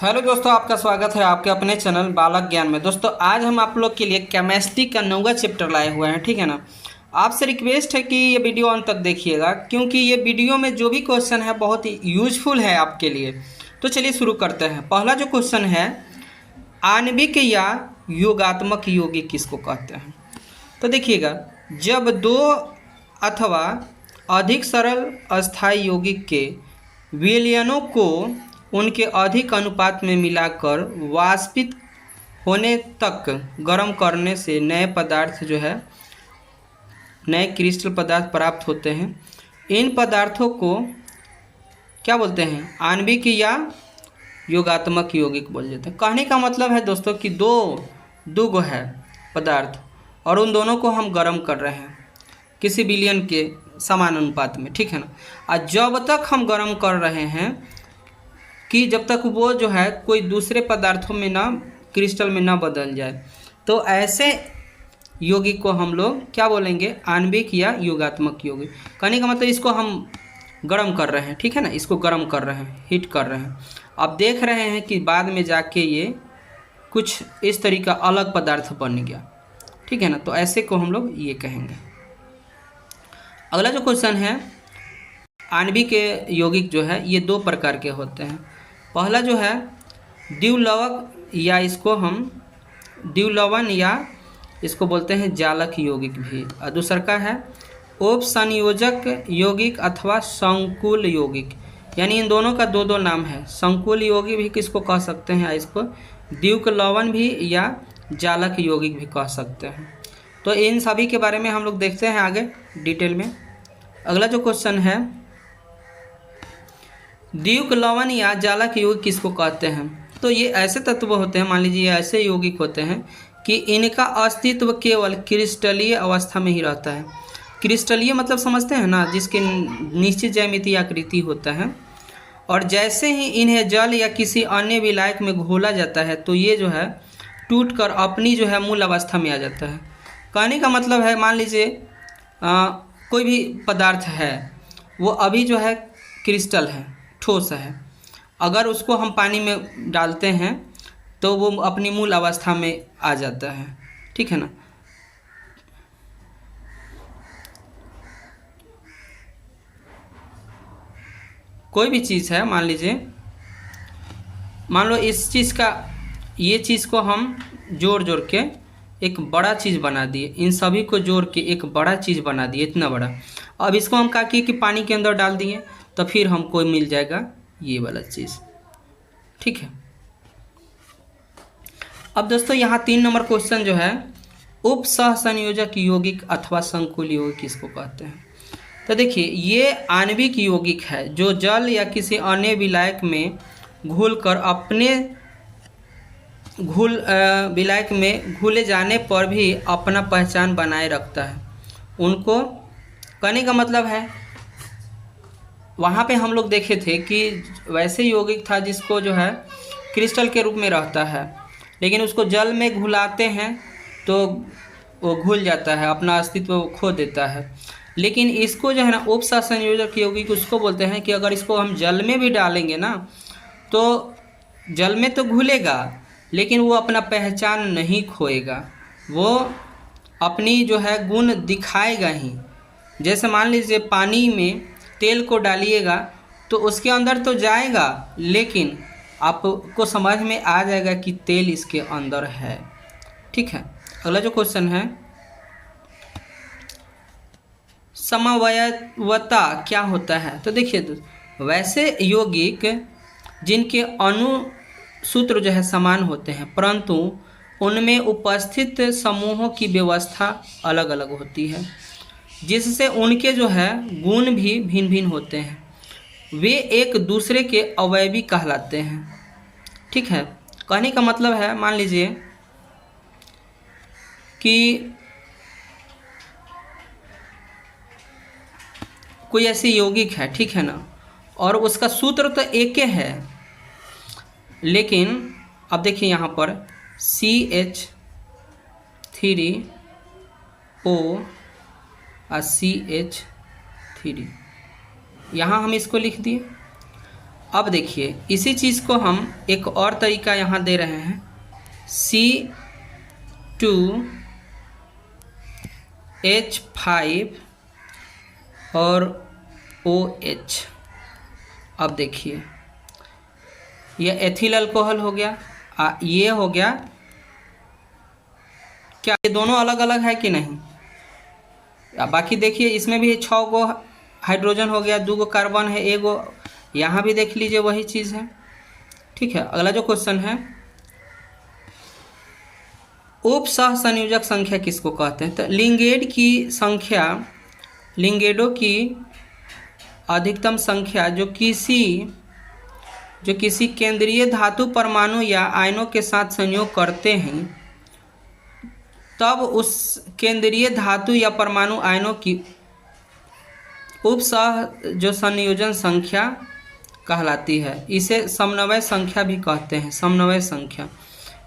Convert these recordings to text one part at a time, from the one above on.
Hello दोस्तों, आपका स्वागत है आपके अपने चैनल बालक ज्ञान में। दोस्तों आज हम आप लोग के लिए केमिस्ट्री का 9वां चैप्टर लाए हुए हैं, ठीक है ना। आपसे रिक्वेस्ट है कि ये वीडियो अंत तक देखिएगा, क्योंकि ये वीडियो में जो भी क्वेश्चन है बहुत ही यूजफुल है आपके लिए। तो चलिए शुरू करते हैं। पहला जो क्वेश्चन है, आणविक या योगात्मक यौगिक किसको कहते हैं। तो देखिएगा, जब दो अथवा अधिक सरल अस्थायी यौगिक के विलयनों को उनके अधिक अनुपात में मिलाकर वाष्पित होने तक गर्म करने से नए पदार्थ जो है, नए क्रिस्टल पदार्थ प्राप्त होते हैं। इन पदार्थों को क्या बोलते हैं, आणविक या योगात्मक यौगिक बोल देते हैं। कहने का मतलब है दोस्तों कि दो है पदार्थ और उन दोनों को हम गर्म कर रहे हैं किसी विलयन के समान अनुपात में, ठीक है ना। और जब तक हम गर्म कर रहे हैं कि जब तक वो जो है कोई दूसरे पदार्थों में ना, क्रिस्टल में ना बदल जाए, तो ऐसे यौगिक को हम लोग क्या बोलेंगे, आणविक या योगात्मक यौगिक। कहने का मतलब इसको हम गर्म कर रहे हैं, ठीक है ना, इसको गर्म कर रहे हैं, हीट कर रहे हैं। अब देख रहे हैं कि बाद में जाके ये कुछ इस तरीका अलग पदार्थ बन गया, ठीक है ना। तो ऐसे को हम लोग ये कहेंगे। अगला जो क्वेश्चन है, आणविक यौगिक जो है ये दो प्रकार के होते हैं। पहला जो है द्विलवक, या इसको हम द्विलवण या इसको बोलते हैं जालक यौगिक भी। और दूसरा का है उपसंयोजक यौगिक अथवा संकुल यौगिक, यानी इन दोनों का दो नाम है। संकुल यौगिक भी किसको कह सकते हैं, इसको द्विक लवण भी या जालक यौगिक भी कह सकते हैं। तो इन सभी के बारे में हम लोग देखते हैं आगे डिटेल में। अगला जो क्वेश्चन है, द्विक लवण या जालक यौगिक किसको कहते हैं। तो ये ऐसे तत्व होते हैं, मान लीजिए ऐसे यौगिक होते हैं कि इनका अस्तित्व केवल क्रिस्टलीय अवस्था में ही रहता है। क्रिस्टलीय मतलब समझते हैं ना, जिसके निश्चित ज्यामितीय आकृति होता है, और जैसे ही इन्हें जल या किसी अन्य विलायक में घोला जाता है तो ये जो है टूट कर अपनी जो है मूल अवस्था में आ जाता है। कहने का मतलब है, मान लीजिए कोई भी पदार्थ है, वो अभी जो है क्रिस्टल है, ठोस है, अगर उसको हम पानी में डालते हैं तो वो अपनी मूल अवस्था में आ जाता है, ठीक है ना। कोई भी चीज़ है, मान लीजिए, मान लो इस चीज़ का, ये चीज़ को हम जोड़ के एक बड़ा चीज़ बना दिए, इन सभी को जोड़ के एक बड़ा चीज़ बना दिए, इतना बड़ा। अब इसको हम क्या किए कि पानी के अंदर डाल दिए, तो फिर हमको मिल जाएगा ये वाला चीज़, ठीक है। अब दोस्तों यहाँ 3 नंबर क्वेश्चन जो है, उप सहसंयोजक यौगिक अथवा संकुल यौगिक किसको कहते हैं। तो देखिए, ये आणविक यौगिक है जो जल या किसी अन्य विलायक में घुलकर अपने विलायक में घुले जाने पर भी अपना पहचान बनाए रखता है। उनको कहने का मतलब है, वहाँ पे हम लोग देखे थे कि वैसे यौगिक था जिसको जो है क्रिस्टल के रूप में रहता है, लेकिन उसको जल में घुलाते हैं तो वो घुल जाता है, अपना अस्तित्व खो देता है। लेकिन इसको जो है ना, उप सहसंयोजक यौगिक उसको बोलते हैं कि अगर इसको हम जल में भी डालेंगे ना, तो जल में तो घुलेगा लेकिन वो अपना पहचान नहीं खोएगा, वो अपनी जो है गुण दिखाएगा ही। जैसे मान लीजिए पानी में तेल को डालिएगा तो उसके अंदर तो जाएगा, लेकिन आपको समझ में आ जाएगा कि तेल इसके अंदर है, ठीक है। अगला जो क्वेश्चन है, समवयवता क्या होता है। तो देखिए, वैसे यौगिक जिनके अणु सूत्र जो है समान होते हैं, परंतु उनमें उपस्थित समूहों की व्यवस्था अलग अलग होती है, जिससे उनके जो है गुण भी भिन्न भिन्न होते हैं। वे एक दूसरे के अवयवी कहलाते हैं, ठीक है। कहने का मतलब है, मान लीजिए कि कोई ऐसी यौगिक है, ठीक है ना, और उसका सूत्र तो एक ही है, लेकिन अब देखिए यहाँ पर CH3O और CH3, यहाँ हम इसको लिख दिए। अब देखिए इसी चीज़ को हम एक और तरीका यहाँ दे रहे हैं, C2H5 और OH। अब देखिए ये एथिल अल्कोहल हो गया, ये हो गया क्या, ये दोनों अलग अलग है कि नहीं। बाकी देखिए इसमें भी 6 गो हाइड्रोजन हो गया, 2 गो कार्बन है, 1 गो यहाँ भी देख लीजिए वही चीज़ है। ठीक है, अगला जो क्वेश्चन है, उप सह संयोजक संख्या किसको कहते हैं। तो लिंगेड की संख्या, लिंगेडों की अधिकतम संख्या जो किसी केंद्रीय धातु परमाणु या आयनों के साथ संयोग करते हैं, तब उस केंद्रीय धातु या परमाणु आयनों की उपसह जो संयोजन संख्या कहलाती है। इसे समन्वय संख्या भी कहते हैं, समन्वय संख्या।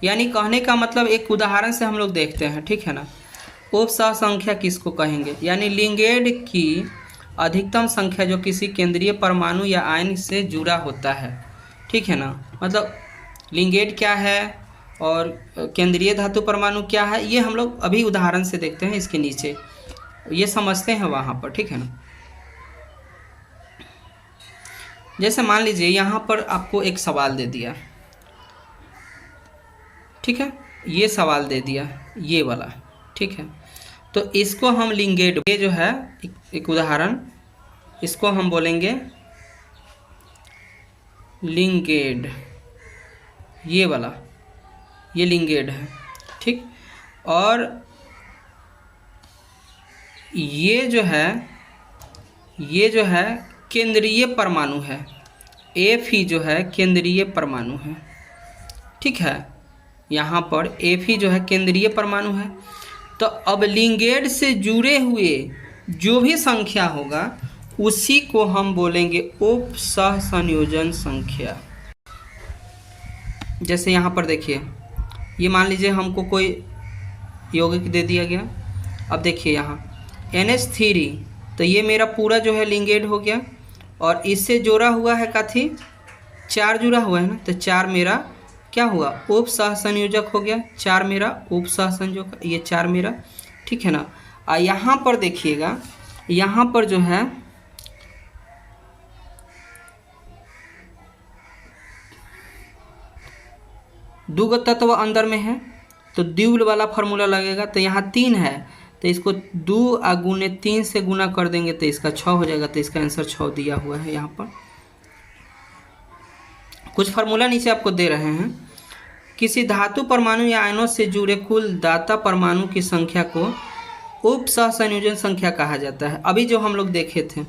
यानी कहने का मतलब एक उदाहरण से हम लोग देखते हैं, ठीक है ना। उपसह संख्या किसको कहेंगे, यानी लिंगेड की अधिकतम संख्या जो किसी केंद्रीय परमाणु या आयन से जुड़ा होता है, ठीक है ना। मतलब लिंगेड क्या है और केंद्रीय धातु परमाणु क्या है, ये हम लोग अभी उदाहरण से देखते हैं, इसके नीचे ये समझते हैं वहाँ पर, ठीक है ना। जैसे मान लीजिए यहाँ पर आपको एक सवाल दे दिया, ठीक है, ये सवाल दे दिया ये वाला, ठीक है। तो इसको हम लिंगेड, ये जो है एक उदाहरण, इसको हम बोलेंगे लिंगेड, ये वाला ये लिंगेड है, ठीक। और ये जो है केंद्रीय परमाणु है, F ही जो है केंद्रीय परमाणु है, ठीक है। यहाँ पर F ही जो है केंद्रीय परमाणु है। तो अब लिंगेड से जुड़े हुए जो भी संख्या होगा उसी को हम बोलेंगे उप सह संयोजन संख्या। जैसे यहाँ पर देखिए, ये मान लीजिए हमको कोई यौगिक दे दिया गया। अब देखिए यहाँ NH3, तो ये मेरा पूरा जो है लिंगेड हो गया, और इससे जोड़ा हुआ है काथी 4 जुड़ा हुआ है ना, तो 4 मेरा क्या हुआ, उप सह संयोजक हो गया, 4 मेरा उप सह संयोजक, ये 4 मेरा, ठीक है ना। यहाँ पर देखिएगा, यहाँ पर जो है दो तत्व अंदर में है, तो द्विल वाला फार्मूला लगेगा। तो यहाँ 3 है, तो इसको 2 गुने 3 से गुना कर देंगे तो इसका 6 हो जाएगा। तो इसका आंसर 6 दिया हुआ है। यहाँ पर कुछ फार्मूला नीचे आपको दे रहे हैं। किसी धातु परमाणु या आयनों से जुड़े कुल दाता परमाणु की संख्या को उप सह संयोजन संख्या कहा जाता है। अभी जो हम लोग देखे थे,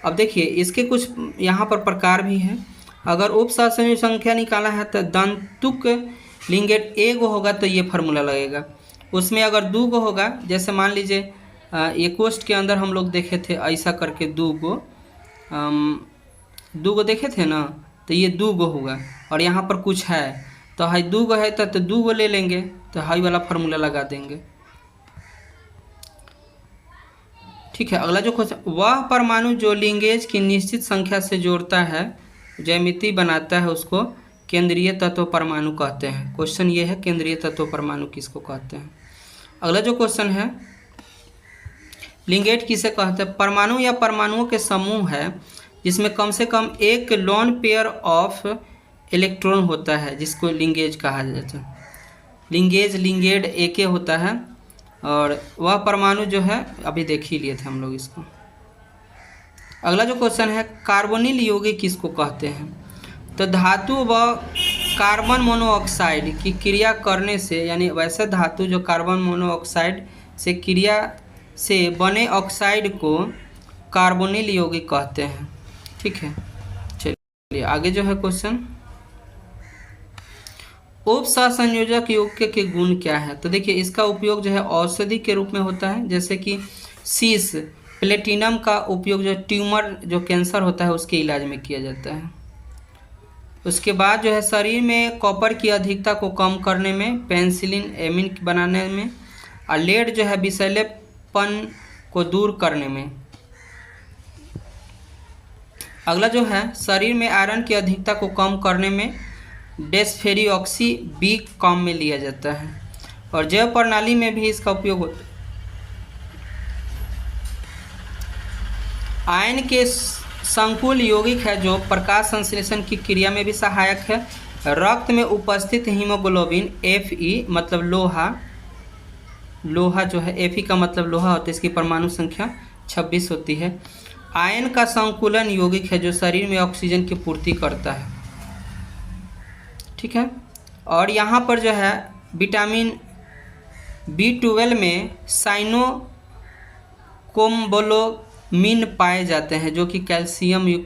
अब देखिए इसके कुछ यहाँ पर प्रकार भी हैं। अगर उप सह संयोजन संख्या निकाला है तो दंतुक लिंगेड 1 होगा तो ये फार्मूला लगेगा। उसमें अगर 2 होगा, जैसे मान लीजिए ये कोष्ठ के अंदर हम लोग देखे थे ऐसा करके 2 देखे थे ना, तो ये 2 होगा। और यहाँ पर कुछ है तो हाई 2 है तो 2 ले लेंगे, तो हाई वाला फार्मूला लगा देंगे, ठीक है। अगला जो क्वेश्चन, वह परमाणु जो लिंगेज की निश्चित संख्या से जोड़ता है, ज्यामिति बनाता है, उसको केंद्रीय तत्व परमाणु कहते हैं। क्वेश्चन ये है केंद्रीय तत्व परमाणु किसको कहते हैं। अगला जो क्वेश्चन है, लिंगेट किसे कहते हैं। परमाणु या परमाणुओं के समूह है जिसमें कम से कम एक लोन पेयर ऑफ इलेक्ट्रॉन होता है, जिसको लिंगेज कहा जाता है। लिंगेड एक होता है। और वह परमाणु जो है अभी देख ही लिए थे हम लोग इसको। अगला जो क्वेश्चन है, कार्बोनिल यौगिक किसको कहते हैं। तो धातु व कार्बन मोनोऑक्साइड की क्रिया करने से, यानी वैसे धातु जो कार्बन मोनोऑक्साइड से क्रिया से बने ऑक्साइड को कार्बोनिल यौगिक कहते हैं, ठीक है। चलिए आगे जो है क्वेश्चन, उप सहसंयोजक यौगिक के गुण क्या है। तो देखिए इसका उपयोग जो है औषधि के रूप में होता है, जैसे कि सीस प्लेटिनम का उपयोग जो ट्यूमर जो कैंसर होता है उसके इलाज में किया जाता है। उसके बाद जो है शरीर में कॉपर की अधिकता को कम करने में, पेनिसिलिन एमिन बनाने में, और लेड जो है विषैलेपन को दूर करने में। अगला जो है शरीर में आयरन की अधिकता को कम करने में डेस्फेरिऑक्सी बी काम में लिया जाता है और जैव प्रणाली में भी इसका उपयोग होता है। आयन के संकुल यौगिक है जो प्रकाश संश्लेषण की क्रिया में भी सहायक है। रक्त में उपस्थित हीमोग्लोबिन Fe मतलब लोहा जो है Fe का मतलब लोहा होता है, इसकी परमाणु संख्या 26 होती है। आयन का संकुलन यौगिक है जो शरीर में ऑक्सीजन की पूर्ति करता है, ठीक है। और यहाँ पर जो है विटामिन B12 में साइनोकोम्बोलोमिन पाए जाते हैं जो कि कैल्शियम युक्त